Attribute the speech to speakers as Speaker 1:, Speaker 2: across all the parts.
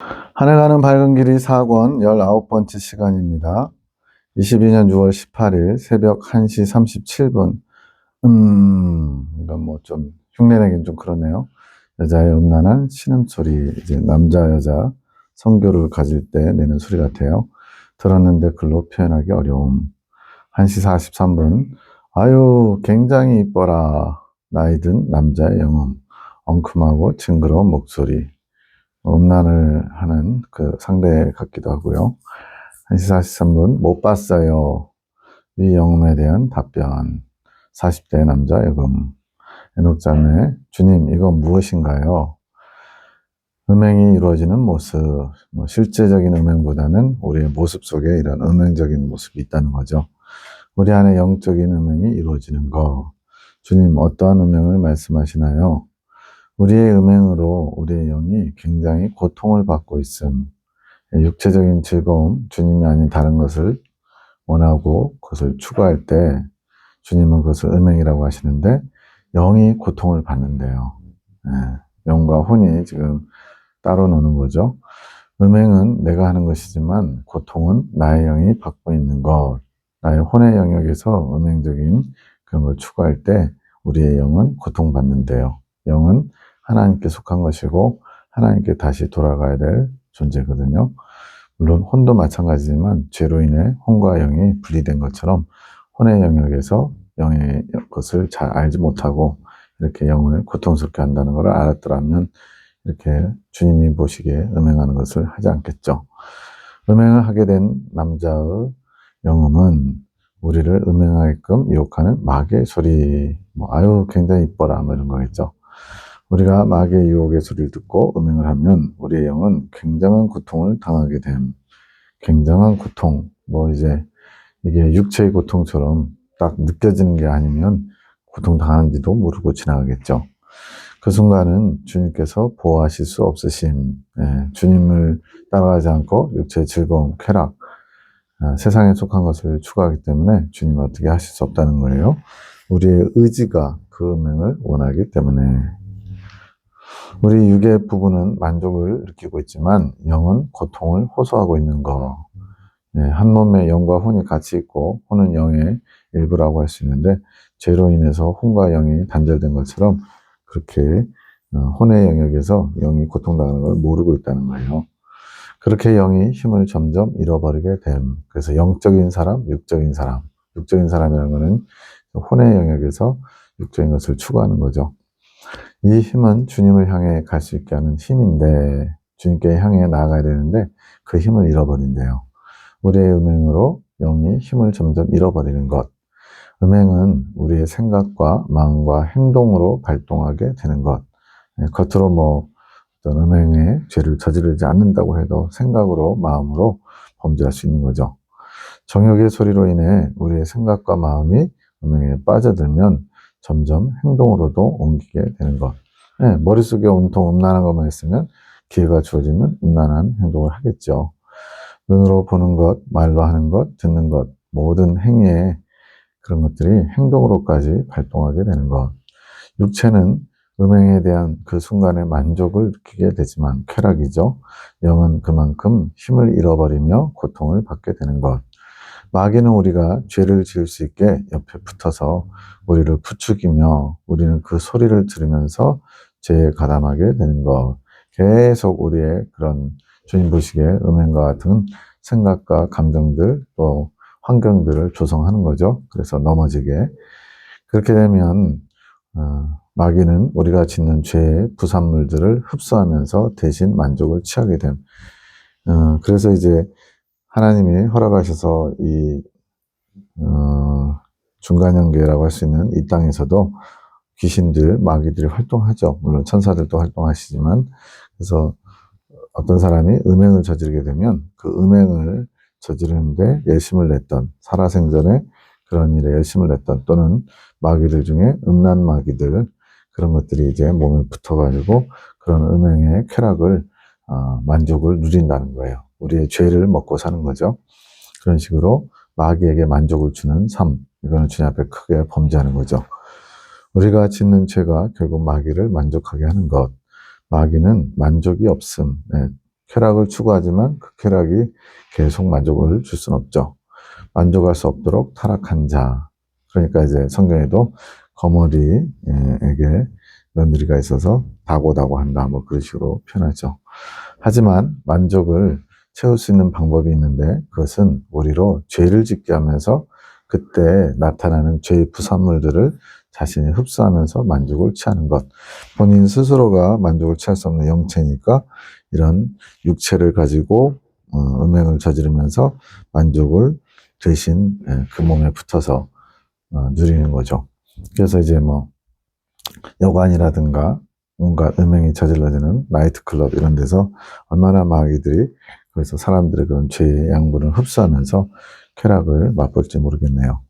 Speaker 1: 한 해 가는 밝은 길이 4권 19번째 시간입니다. 22년 6월 18일 새벽 1시 37분. 이건 뭐 좀 흉내내긴 좀 그러네요. 여자의 음란한 신음소리, 이제 남자, 여자 성교를 가질 때 내는 소리 같아요. 들었는데 글로 표현하기 어려움. 1시 43분. 아유, 굉장히 이뻐라. 나이 든 남자의 영음. 엉큼하고 징그러운 목소리. 음란을 하는 그 상대 같기도 하고요. 1시 43분, 못 봤어요. 이 영음에 대한 답변. 40대 남자 여금. 에녹자매, 주님, 이건 무엇인가요? 음행이 이루어지는 모습, 실제적인 음행보다는 우리의 모습 속에 이런 음행적인 모습이 있다는 거죠. 우리 안에 영적인 음행이 이루어지는 거. 주님, 어떠한 음행을 말씀하시나요? 우리의 음행으로 우리의 영이 굉장히 고통을 받고 있음. 육체적인 즐거움, 주님이 아닌 다른 것을 원하고 그것을 추구할 때 주님은 그것을 음행이라고 하시는데 영이 고통을 받는데요. 영과 혼이 지금 따로 노는 거죠. 음행은 내가 하는 것이지만 고통은 나의 영이 받고 있는 것. 나의 혼의 영역에서 음행적인 그런 걸 추구할 때 우리의 영은 고통받는데요. 영은 하나님께 속한 것이고 하나님께 다시 돌아가야 될 존재거든요. 물론 혼도 마찬가지지만 죄로 인해 혼과 영이 분리된 것처럼 혼의 영역에서 영의 것을 잘 알지 못하고 이렇게 영을 고통스럽게 한다는 것을 알았더라면 이렇게 주님이 보시기에 음행하는 것을 하지 않겠죠. 음행을 하게 된 남자의 영음은 우리를 음행하게끔 유혹하는 마귀의 소리, 아유 굉장히 이뻐라 뭐 이런 거겠죠. 우리가 마귀의 유혹의 소리를 듣고 음행을 하면 우리의 영은 굉장한 고통을 당하게 됨. 굉장한 고통, 이제 이게 육체의 고통처럼 딱 느껴지는 게 아니면 고통당하는지도 모르고 지나가겠죠. 그 순간은 주님께서 보호하실 수 없으심, 주님을 따라가지 않고 육체의 즐거움, 쾌락, 세상에 속한 것을 추구하기 때문에 주님은 어떻게 하실 수 없다는 거예요. 우리의 의지가 그 음행을 원하기 때문에. 우리 육의 부분은 만족을 느끼고 있지만 영은 고통을 호소하고 있는 거. 한 몸에 영과 혼이 같이 있고 혼은 영의 일부라고 할 수 있는데 죄로 인해서 혼과 영이 단절된 것처럼 그렇게 혼의 영역에서 영이 고통당하는 걸 모르고 있다는 거예요. 그렇게 영이 힘을 점점 잃어버리게 됨. 그래서 영적인 사람, 육적인 사람. 육적인 사람이라는 것은 혼의 영역에서 육적인 것을 추구하는 거죠. 이 힘은 주님을 향해 갈 수 있게 하는 힘인데 주님께 향해 나아가야 되는데 그 힘을 잃어버린대요. 우리의 음행으로 영이 힘을 점점 잃어버리는 것. 음행은 우리의 생각과 마음과 행동으로 발동하게 되는 것. 겉으로 어떤 음행의 죄를 저지르지 않는다고 해도 생각으로, 마음으로 범죄할 수 있는 거죠. 정욕의 소리로 인해 우리의 생각과 마음이 음행에 빠져들면 점점 행동으로도 옮기게 되는 것. 머릿속에 온통 음란한 것만 있으면 기회가 주어지면 음란한 행동을 하겠죠. 눈으로 보는 것, 말로 하는 것, 듣는 것, 모든 행위에 그런 것들이 행동으로까지 발동하게 되는 것. 육체는 음행에 대한 그 순간의 만족을 느끼게 되지만 쾌락이죠. 영은 그만큼 힘을 잃어버리며 고통을 받게 되는 것. 마귀는 우리가 죄를 지을 수 있게 옆에 붙어서 우리를 부추기며 우리는 그 소리를 들으면서 죄에 가담하게 되는 것. 계속 우리의 그런 주님 보시기에 음행과 같은 생각과 감정들 또 환경들을 조성하는 거죠. 그래서 넘어지게. 그렇게 되면 마귀는 우리가 짓는 죄의 부산물들을 흡수하면서 대신 만족을 취하게 됨. 그래서 이제 하나님이 허락하셔서 이 중간형계라고 할 수 있는 이 땅에서도 귀신들, 마귀들이 활동하죠. 물론 천사들도 활동하시지만 그래서 어떤 사람이 음행을 저지르게 되면 그 음행을 저지르는데 열심을 냈던 살아생전에 그런 일에 열심을 냈던 또는 마귀들 중에 음란 마귀들 그런 것들이 이제 몸에 붙어가지고 그런 음행의 쾌락을 만족을 누린다는 거예요. 우리의 죄를 먹고 사는 거죠. 그런 식으로 마귀에게 만족을 주는 삶 이거는 주님 앞에 크게 범죄하는 거죠. 우리가 짓는 죄가 결국 마귀를 만족하게 하는 것. 마귀는 만족이 없음. 쾌락을 추구하지만 그 쾌락이 계속 만족을 줄 수는 없죠. 만족할 수 없도록 타락한 자. 그러니까 이제 성경에도 거머리에게 며느리가 있어서 다고다고 한다. 뭐 그런 식으로 표현하죠. 하지만 만족을 채울 수 있는 방법이 있는데 그것은 우리로 죄를 짓게 하면서 그때 나타나는 죄의 부산물들을 자신이 흡수하면서 만족을 취하는 것. 본인 스스로가 만족을 취할 수 없는 영체니까 이런 육체를 가지고 음행을 저지르면서 만족을 대신 그 몸에 붙어서 누리는 거죠. 그래서 이제 뭐 여관이라든가 온갖 음행이 저질러지는 나이트클럽 이런 데서 얼마나 마귀들이 그래서 사람들의 그런 죄의 양분을 흡수하면서 쾌락을 맛볼지 모르겠네요.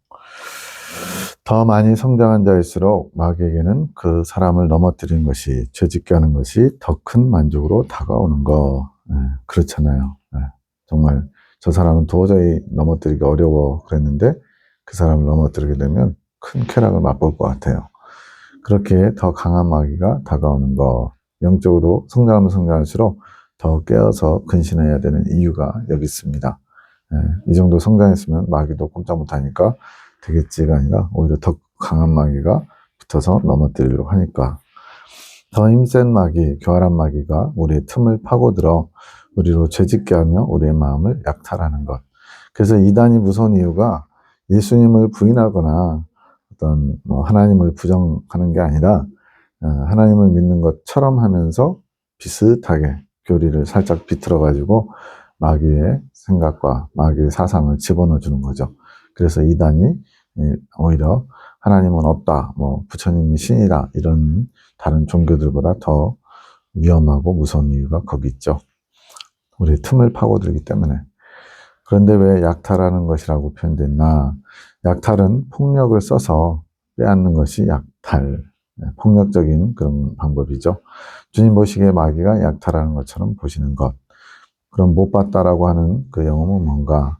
Speaker 1: 더 많이 성장한 자일수록 마귀에게는 그 사람을 넘어뜨리는 것이, 죄짓게 하는 것이 더 큰 만족으로 다가오는 거. 그렇잖아요. 정말 저 사람은 도저히 넘어뜨리기 어려워 그랬는데 그 사람을 넘어뜨리게 되면 큰 쾌락을 맛볼 것 같아요. 그렇게 더 강한 마귀가 다가오는 거. 영적으로 성장하면 성장할수록 더 깨어서 근신해야 되는 이유가 여기 있습니다. 이 정도 성장했으면 마귀도 꼼짝 못하니까 되겠지가 아니라 오히려 더 강한 마귀가 붙어서 넘어뜨리려고 하니까. 더 힘센 마귀, 교활한 마귀가 우리의 틈을 파고들어 우리로 죄짓게 하며 우리의 마음을 약탈하는 것. 그래서 이단이 무서운 이유가 예수님을 부인하거나 어떤 하나님을 부정하는 게 아니라 하나님을 믿는 것처럼 하면서 비슷하게 교리를 살짝 비틀어 가지고 마귀의 생각과 마귀의 사상을 집어넣어 주는 거죠. 그래서 이단이 오히려 하나님은 없다, 뭐 부처님이 신이다 이런 다른 종교들보다 더 위험하고 무서운 이유가 거기 있죠. 우리의 틈을 파고들기 때문에. 그런데 왜 약탈하는 것이라고 표현됐나? 약탈은 폭력을 써서 빼앗는 것이 약탈, 폭력적인 그런 방법이죠. 주님 보시기에 마귀가 약탈하는 것처럼 보시는 것. 그럼 못 봤다라고 하는 그 영어는 뭔가?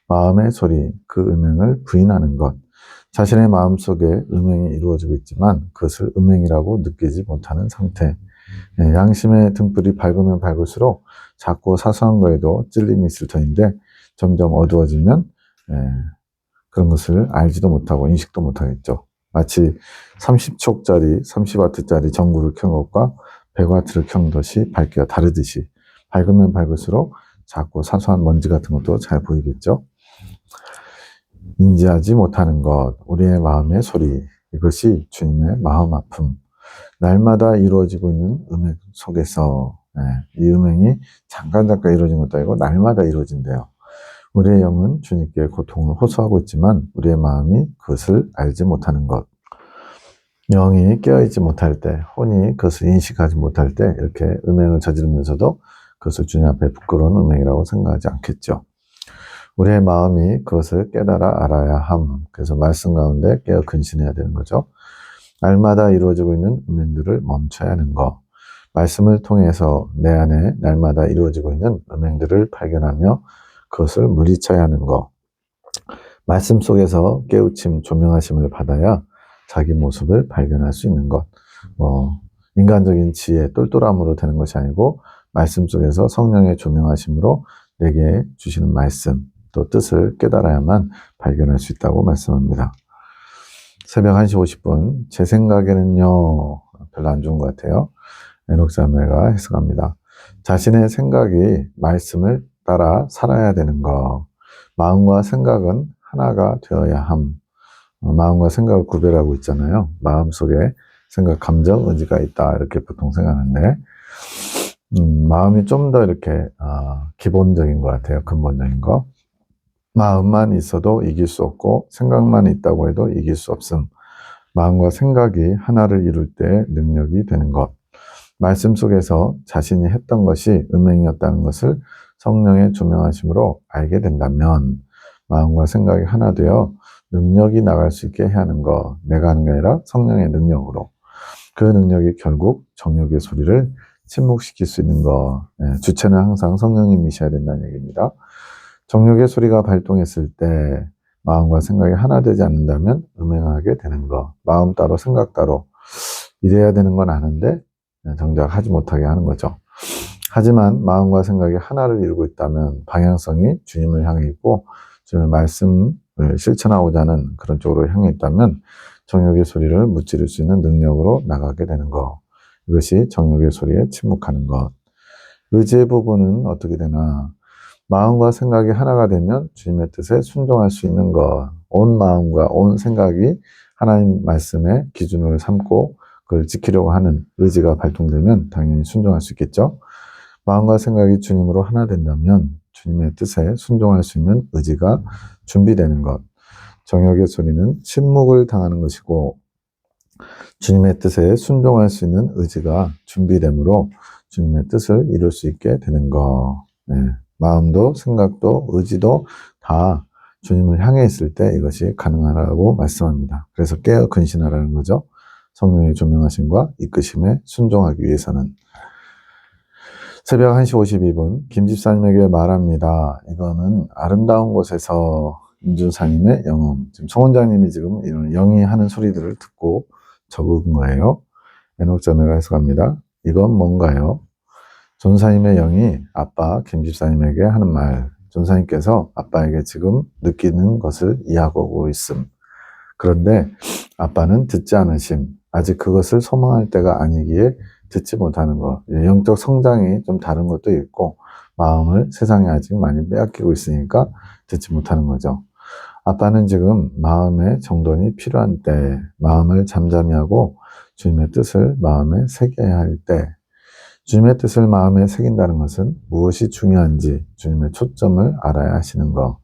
Speaker 1: 마음의 소리, 그 음행을 부인하는 것. 자신의 마음속에 음행이 이루어지고 있지만 그것을 음행이라고 느끼지 못하는 상태. 양심의 등불이 밝으면 밝을수록 작고 사소한 거에도 찔림이 있을 터인데 점점 어두워지면 그런 것을 알지도 못하고 인식도 못하겠죠. 마치 30촉짜리, 30와트짜리 전구를 켠 것과 100와트를 켠 것이 밝기가 다르듯이 밝으면 밝을수록 작고 사소한 먼지 같은 것도 잘 보이겠죠. 인지하지 못하는 것, 우리의 마음의 소리, 이것이 주님의 마음 아픔. 날마다 이루어지고 있는 음행 속에서 이 음행이 잠깐 이루어진 것도 아니고 날마다 이루어진대요. 우리의 영은 주님께 고통을 호소하고 있지만 우리의 마음이 그것을 알지 못하는 것. 영이 깨어있지 못할 때, 혼이 그것을 인식하지 못할 때 이렇게 음행을 저지르면서도 그것을 주님 앞에 부끄러운 음행이라고 생각하지 않겠죠. 우리의 마음이 그것을 깨달아 알아야 함. 그래서 말씀 가운데 깨어 근신해야 되는 거죠. 날마다 이루어지고 있는 음행들을 멈춰야 하는 것. 말씀을 통해서 내 안에 날마다 이루어지고 있는 음행들을 발견하며 그것을 물리쳐야 하는 것. 말씀 속에서 깨우침, 조명하심을 받아야 자기 모습을 발견할 수 있는 것. 인간적인 지혜, 똘똘함으로 되는 것이 아니고 말씀 속에서 성령의 조명하심으로 내게 주시는 말씀, 또 뜻을 깨달아야만 발견할 수 있다고 말씀합니다. 새벽 1시 50분, 제 생각에는요, 별로 안 좋은 것 같아요. 에녹사매가 해석합니다. 자신의 생각이 말씀을 따라 살아야 되는 거. 마음과 생각은 하나가 되어야 함. 마음과 생각을 구별하고 있잖아요. 마음속에 생각, 감정, 의지가 있다. 이렇게 보통 생각하는데, 마음이 좀 더 이렇게, 기본적인 것 같아요. 근본적인 거. 마음만 있어도 이길 수 없고, 생각만 있다고 해도 이길 수 없음. 마음과 생각이 하나를 이룰 때 능력이 되는 것. 말씀 속에서 자신이 했던 것이 음행이었다는 것을 성령의 조명하심으로 알게 된다면 마음과 생각이 하나 되어 능력이 나갈 수 있게 해야 하는 것. 내가 하는 게 아니라 성령의 능력으로. 그 능력이 결국 정욕의 소리를 침묵시킬 수 있는 것. 주체는 항상 성령님이셔야 된다는 얘기입니다. 정욕의 소리가 발동했을 때 마음과 생각이 하나 되지 않는다면 음행하게 되는 것. 마음 따로 생각 따로 이래야 되는 건 아는데 정작 하지 못하게 하는 거죠. 하지만 마음과 생각이 하나를 이루고 있다면 방향성이 주님을 향해 있고 주님의 말씀을 실천하고자 하는 그런 쪽으로 향해 있다면 정욕의 소리를 무찌를 수 있는 능력으로 나가게 되는 것. 이것이 정욕의 소리에 침묵하는 것. 의지의 부분은 어떻게 되나? 마음과 생각이 하나가 되면 주님의 뜻에 순종할 수 있는 것. 온 마음과 온 생각이 하나님 말씀의 기준을 삼고 그걸 지키려고 하는 의지가 발동되면 당연히 순종할 수 있겠죠. 마음과 생각이 주님으로 하나 된다면 주님의 뜻에 순종할 수 있는 의지가 준비되는 것. 정욕의 소리는 침묵을 당하는 것이고 주님의 뜻에 순종할 수 있는 의지가 준비되므로 주님의 뜻을 이룰 수 있게 되는 것. 네. 마음도 생각도 의지도 다 주님을 향해 있을 때 이것이 가능하다고 말씀합니다. 그래서 깨어 근신하라는 거죠. 성령의 조명하심과 이끄심에 순종하기 위해서는. 새벽 1시 52분 김 집사님에게 말합니다. 이거는 아름다운 곳에서 임준사님의 영음. 지금 송 원장님이 지금 이런 영이 하는 소리들을 듣고 적은 거예요. 에녹자매가 해석합니다. 이건 뭔가요? 전사님의 영이 아빠 김 집사님에게 하는 말. 전사님께서 아빠에게 지금 느끼는 것을 이야기하고 있음. 그런데 아빠는 듣지 않으심. 아직 그것을 소망할 때가 아니기에 듣지 못하는 것. 영적 성장이 좀 다른 것도 있고 마음을 세상에 아직 많이 빼앗기고 있으니까 듣지 못하는 거죠. 아빠는 지금 마음의 정돈이 필요한 때, 마음을 잠잠히 하고 주님의 뜻을 마음에 새겨야 할 때, 주님의 뜻을 마음에 새긴다는 것은 무엇이 중요한지 주님의 초점을 알아야 하시는 것.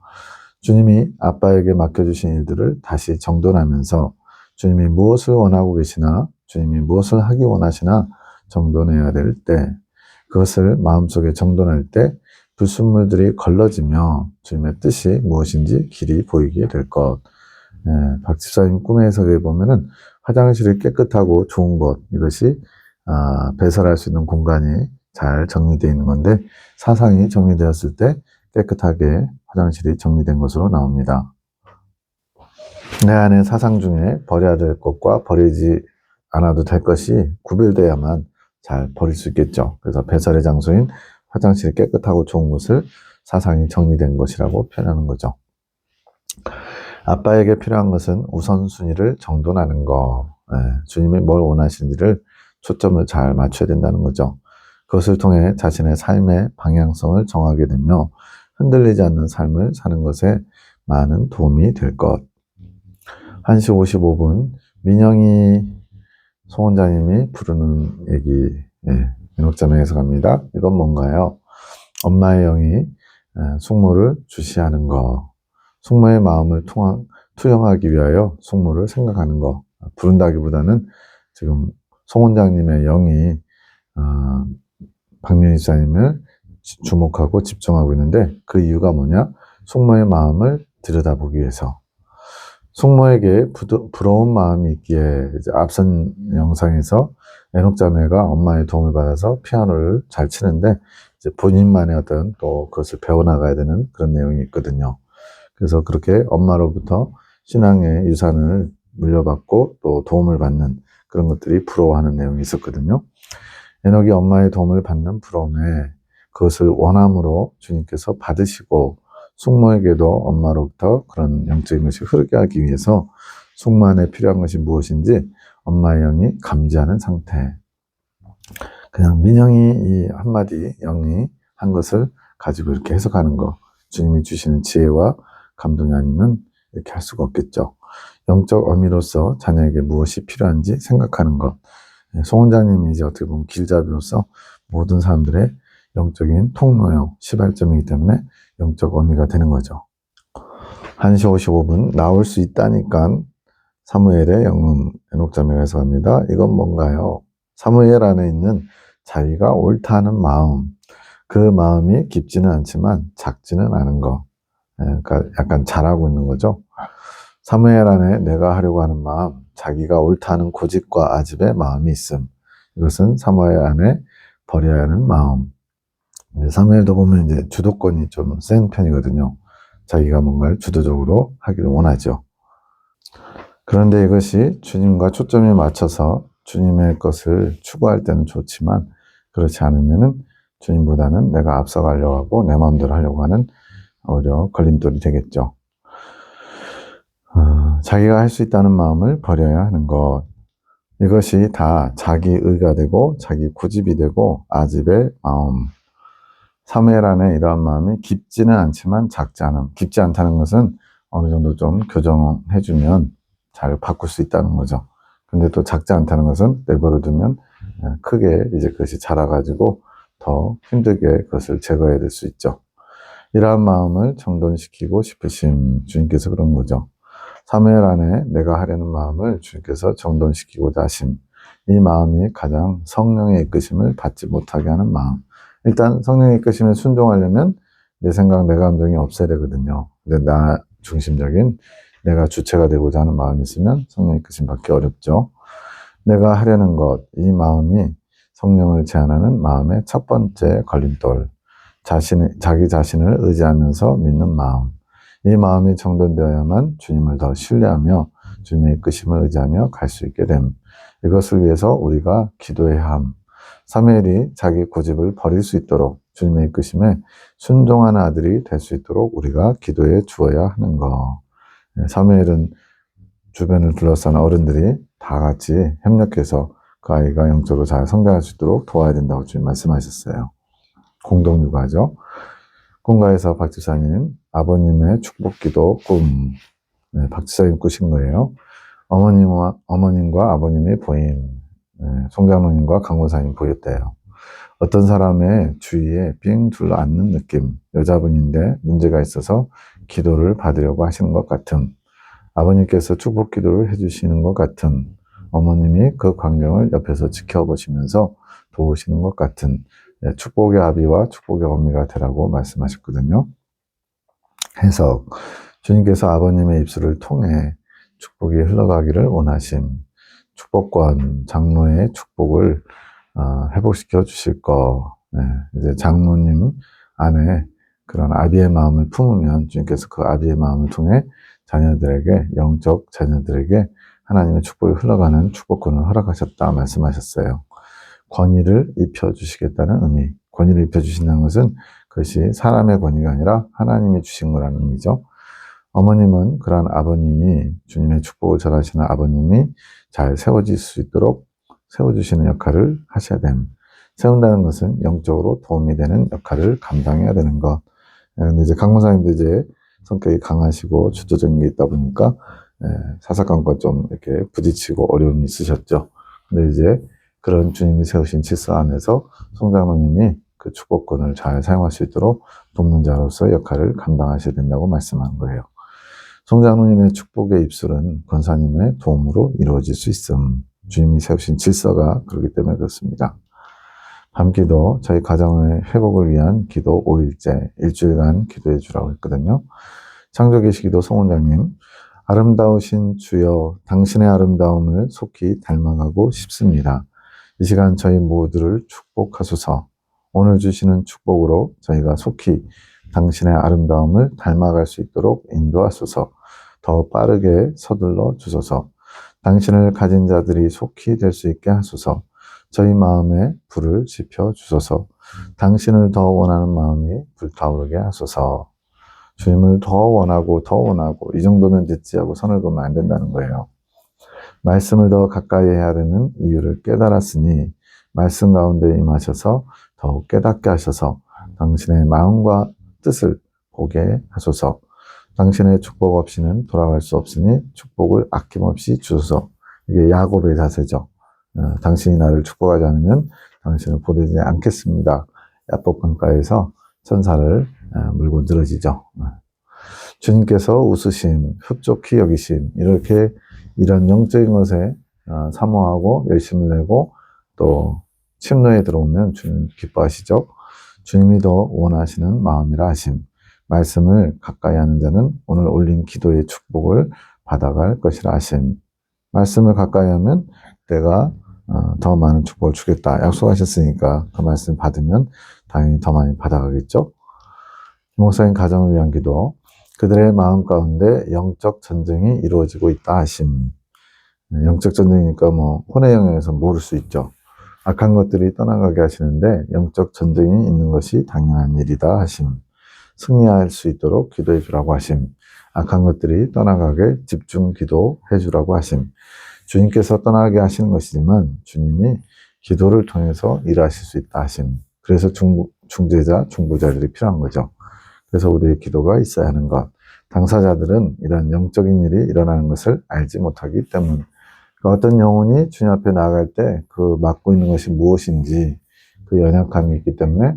Speaker 1: 주님이 아빠에게 맡겨주신 일들을 다시 정돈하면서 주님이 무엇을 원하고 계시나, 주님이 무엇을 하기 원하시나 정돈해야 될 때, 그것을 마음속에 정돈할 때 불순물들이 걸러지며 주님의 뜻이 무엇인지 길이 보이게 될 것. 박 집사님 꿈의 해석에 보면은 화장실이 깨끗하고 좋은 곳, 이것이 배설할 수 있는 공간이 잘 정리되어 있는 건데 사상이 정리되었을 때 깨끗하게 화장실이 정리된 것으로 나옵니다. 내 안에 사상 중에 버려야 될 것과 버리지 않아도 될 것이 구별돼야만 잘 버릴 수 있겠죠. 그래서 배설의 장소인 화장실이 깨끗하고 좋은 곳을 사상이 정리된 것이라고 표현하는 거죠. 아빠에게 필요한 것은 우선순위를 정돈하는 거. 주님이 뭘 원하시는지를 초점을 잘 맞춰야 된다는 거죠. 그것을 통해 자신의 삶의 방향성을 정하게 되며 흔들리지 않는 삶을 사는 것에 많은 도움이 될 것. 1시 55분 민영이 송 원장님이 부르는 얘기 민옥자매 해석합니다. 이건 뭔가요? 엄마의 영이 숙모를 주시하는 거. 숙모의 마음을 투영하기 위하여 숙모를 생각하는 거. 부른다기보다는 지금 송 원장님의 영이 박민희 집사님을 주목하고 집중하고 있는데 그 이유가 뭐냐? 숙모의 마음을 들여다보기 위해서. 숙모에게 부러운 마음이 있기에 이제 앞선 영상에서 에녹자매가 엄마의 도움을 받아서 피아노를 잘 치는데 이제 본인만의 어떤 또 그것을 배워나가야 되는 그런 내용이 있거든요. 그래서 그렇게 엄마로부터 신앙의 유산을 물려받고 또 도움을 받는 그런 것들이 부러워하는 내용이 있었거든요. 에녹이 엄마의 도움을 받는 부러움에 그것을 원함으로 주님께서 받으시고 숙모에게도 엄마로부터 그런 영적인 것이 흐르게 하기 위해서 숙모 안에 필요한 것이 무엇인지 엄마의 영이 감지하는 상태. 그냥 민영이 이 한마디 영이 한 것을 가지고 이렇게 해석하는 거. 주님이 주시는 지혜와 감동이 아니면 이렇게 할 수가 없겠죠. 영적 어미로서 자녀에게 무엇이 필요한지 생각하는 것. 송 원장님이 이제 어떻게 보면 길잡이로서 모든 사람들의 영적인 통로요, 시발점이기 때문에 영적 어미가 되는 거죠. 1시 55분 나올 수 있다니까 사무엘의 영음 에녹자매가 해석합니다. 이건 뭔가요? 사무엘 안에 있는 자기가 옳다 하는 마음, 그 마음이 깊지는 않지만 작지는 않은 거. 그러니까 약간 잘하고 있는 거죠. 사무엘 안에 내가 하려고 하는 마음, 자기가 옳다 하는 고집과 아집의 마음이 있음. 이것은 사무엘 안에 버려야 하는 마음. 사무엘도 보면 이제 주도권이 좀 센 편이거든요. 자기가 뭔가를 주도적으로 하기를 원하죠. 그런데 이것이 주님과 초점이 맞춰서 주님의 것을 추구할 때는 좋지만 그렇지 않으면은 주님보다는 내가 앞서가려고 하고 내 마음대로 하려고 하는 오히려 걸림돌이 되겠죠. 자기가 할 수 있다는 마음을 버려야 하는 것. 이것이 다 자기 의가 되고 자기 고집이 되고 아집의 마음. 사무엘 안에 이러한 마음이 깊지는 않지만 작지 않음. 깊지 않다는 것은 어느 정도 좀 교정해주면 잘 바꿀 수 있다는 거죠. 근데 또 작지 않다는 것은 내버려두면 크게 이제 그것이 자라가지고 더 힘들게 그것을 제거해야 될 수 있죠. 이러한 마음을 정돈시키고 싶으신 주님께서 그런 거죠. 사무엘 안에 내가 하려는 마음을 주님께서 정돈시키고자 하심. 이 마음이 가장 성령의 이끄심을 받지 못하게 하는 마음. 일단 성령의 이끄심에 순종하려면 내 생각, 내 감정이 없어야 되거든요. 근데 나 중심적인 내가 주체가 되고자 하는 마음이 있으면 성령의 이끄심 받기 어렵죠. 내가 하려는 것, 이 마음이 성령을 제한하는 마음의 첫 번째 걸림돌. 자기 자신을 의지하면서 믿는 마음. 이 마음이 정돈되어야만 주님을 더 신뢰하며 주님의 이끄심을 의지하며 갈 수 있게 됨. 이것을 위해서 우리가 기도해야 함. 사무엘이 자기 고집을 버릴 수 있도록 주님의 이끄심에 순종하는 아들이 될 수 있도록 우리가 기도해 주어야 하는 것. 사무엘은 주변을 둘러싼 어른들이 다 같이 협력해서 그 아이가 영적으로 잘 성장할 수 있도록 도와야 된다고 주님 말씀하셨어요. 공동육아죠. 꿈가에서 박지사님, 아버님의 축복기도 꿈. 네, 박지사님 꾸신 거예요. 어머님과 아버님의 부인, 송장로님과 강호사님 보였대요. 어떤 사람의 주위에 빙 둘러앉는 느낌. 여자분인데 문제가 있어서 기도를 받으려고 하시는 것 같음. 아버님께서 축복 기도를 해주시는 것 같음. 어머님이 그 광경을 옆에서 지켜보시면서 도우시는 것 같은 축복의 아비와 축복의 어미가 되라고 말씀하셨거든요. 해석. 주님께서 아버님의 입술을 통해 축복이 흘러가기를 원하심. 축복권, 장로의 축복을 회복시켜 주실 거. 이제 장로님 안에 그런 아비의 마음을 품으면 주님께서 그 아비의 마음을 통해 자녀들에게, 영적 자녀들에게 하나님의 축복이 흘러가는 축복권을 허락하셨다 말씀하셨어요. 권위를 입혀주시겠다는 의미. 권위를 입혀주신다는 것은 그것이 사람의 권위가 아니라 하나님이 주신 거라는 의미죠. 어머님은 그러한 아버님이, 주님의 축복을 전하시는 아버님이 잘 세워질 수 있도록 세워주시는 역할을 하셔야 됩니다. 세운다는 것은 영적으로 도움이 되는 역할을 감당해야 되는 것. 근데 이제 강목사님도 이제 성격이 강하시고 주도적인 게 있다 보니까 사사건건 좀 이렇게 부딪히고 어려움이 있으셨죠. 근데 이제 그런 주님이 세우신 질서 안에서 송장로님이 그 축복권을 잘 사용할 수 있도록 돕는 자로서 역할을 감당하셔야 된다고 말씀한 거예요. 송장로님의 축복의 입술은 권사님의 도움으로 이루어질 수 있음. 주님이 세우신 질서가 그렇기 때문에 그렇습니다. 밤기도, 저희 가정의 회복을 위한 기도 5일째, 일주일간 기도해 주라고 했거든요. 창조계시기도 송원장님, 아름다우신 주여, 당신의 아름다움을 속히 닮아가고 싶습니다. 이 시간 저희 모두를 축복하소서. 오늘 주시는 축복으로 저희가 속히 당신의 아름다움을 닮아갈 수 있도록 인도하소서. 더 빠르게 서둘러 주소서. 당신을 가진 자들이 속히 될 수 있게 하소서. 저희 마음에 불을 지펴 주소서. 당신을 더 원하는 마음이 불타오르게 하소서. 주님을 더 원하고 이 정도면 됐지 하고 선을 그으면 안 된다는 거예요. 말씀을 더 가까이 해야 되는 이유를 깨달았으니 말씀 가운데 임하셔서 더욱 깨닫게 하셔서 당신의 마음과 뜻을 보게 하소서. 당신의 축복 없이는 돌아갈 수 없으니 축복을 아낌없이 주소서. 이게 야곱의 자세죠. 당신이 나를 축복하지 않으면 당신을 보내지 않겠습니다. 야복강가에서 천사를 물고 늘어지죠. 주님께서 웃으심, 흡족히 여기심, 이렇게 이런 영적인 것에 사모하고 열심을 내고 또 침노에 들어오면 주님 기뻐하시죠. 주님이 더 원하시는 마음이라 하심. 말씀을 가까이 하는 자는 오늘 올린 기도의 축복을 받아갈 것이라 하심. 말씀을 가까이 하면 내가 더 많은 축복을 주겠다 약속하셨으니까 그 말씀 받으면 당연히 더 많이 받아가겠죠. 목사님 가정을 위한 기도. 그들의 마음 가운데 영적 전쟁이 이루어지고 있다 하심. 영적 전쟁이니까 혼의 영역에서 모를 수 있죠. 악한 것들이 떠나가게 하시는데 영적 전쟁이 있는 것이 당연한 일이다 하심. 승리할 수 있도록 기도해 주라고 하심. 악한 것들이 떠나가게 집중 기도해 주라고 하심. 주님께서 떠나게 하시는 것이지만 주님이 기도를 통해서 일하실 수 있다 하심. 그래서 중재자, 중보자들이 필요한 거죠. 그래서 우리의 기도가 있어야 하는 것. 당사자들은 이런 영적인 일이 일어나는 것을 알지 못하기 때문. 그러니까 어떤 영혼이 주님 앞에 나아갈 때 그 맡고 있는 것이 무엇인지 그 연약함이 있기 때문에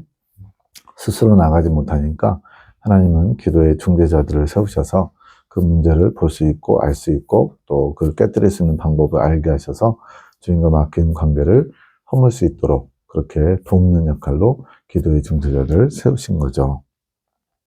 Speaker 1: 스스로 나가지 못하니까 하나님은 기도의 중재자들을 세우셔서 그 문제를 볼 수 있고 알 수 있고 또 그걸 깨뜨릴 수 있는 방법을 알게 하셔서 주님과 맡긴 관계를 허물 수 있도록 그렇게 돕는 역할로 기도의 중재자들을 세우신 거죠.